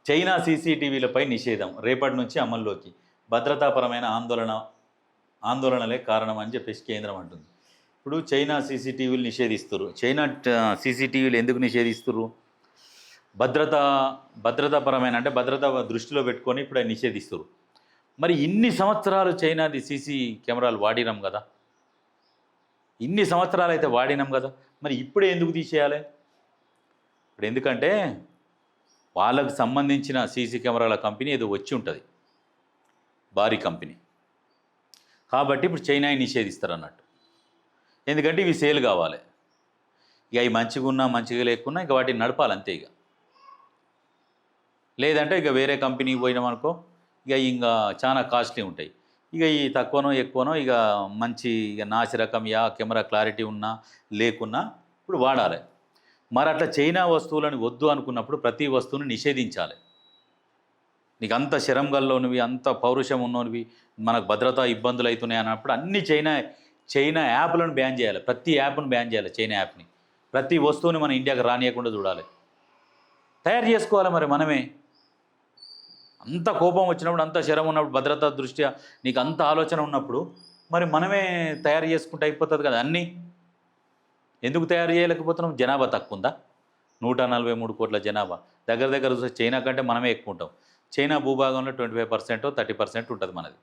China సీసీటీవీలపై నిషేధం రేపటి నుంచి అమల్లోకి భద్రతాపరమైన ఆందోళనలే కారణం అని చెప్పేసి కేంద్రం అంటుంది. ఇప్పుడు చైనా సీసీటీవీలు నిషేధిస్తున్నారు. చైనా సీసీటీవీలు ఎందుకు నిషేధిస్తున్నారు? భద్రతాపరమైన అంటే భద్రత దృష్టిలో పెట్టుకొని ఇప్పుడు అది నిషేధిస్తున్నారు. మరి ఇన్ని సంవత్సరాలు చైనాది సీసీ కెమెరాలు వాడినాం కదా, ఇన్ని సంవత్సరాలు అయితే వాడినాం కదా, మరి ఇప్పుడే ఎందుకు తీసేయాలి? ఇప్పుడు ఎందుకంటే వాళ్ళకు సంబంధించిన సీసీ కెమెరాల కంపెనీ ఏదో వచ్చి ఉంటుంది, భారీ కంపెనీ. కాబట్టి ఇప్పుడు చైనాని నిషేధిస్తారు అన్నట్టు. ఎందుకంటే ఇవి సేల్ కావాలి. ఇక అవి మంచిగా ఉన్నా మంచిగా లేకున్నా ఇక వాటిని నడపాలి అంతే. ఇక లేదంటే ఇక వేరే కంపెనీకి పోయినామనుకో ఇక ఇంకా చాలా కాస్ట్లీ ఉంటాయి. ఇక ఈ తక్కువనో ఎక్కువనో ఇక మంచి ఇక నాసి రకం కెమెరా క్లారిటీ ఉన్నా లేకున్నా ఇప్పుడు వాడాలి. మరి అట్లా చైనా వస్తువులను వద్దు అనుకున్నప్పుడు ప్రతి వస్తువుని నిషేధించాలి. నీకు అంత శరంగల్లోనివి అంత పౌరుషం ఉన్నోనివి మనకు భద్రతా ఇబ్బందులు అవుతున్నాయి అన్నప్పుడు అన్ని చైనా యాప్లను బ్యాన్ చేయాలి. ప్రతి యాప్ను బ్యాన్ చేయాలి. చైనా యాప్ని ప్రతి వస్తువుని మన ఇండియాకి రానియకుండా చూడాలి. తయారు చేసుకోవాలి మరి మనమే. అంత కోపం వచ్చినప్పుడు అంత శరం ఉన్నప్పుడు భద్రతా దృష్ట్యా నీకు అంత ఆలోచన ఉన్నప్పుడు మరి మనమే తయారు చేసుకుంటే అయిపోతుంది కదా అన్నీ. ఎందుకు తయారు చేయలేకపోతున్నాం? జనాభా తక్కువ ఉందా? 143 కోట్ల జనాభా. దగ్గర చూస్తే చైనా కంటే మనమే ఎక్కువ ఉంటాం. చైనా భూభాగంలో 25% 30% ఉంటుంది మనది.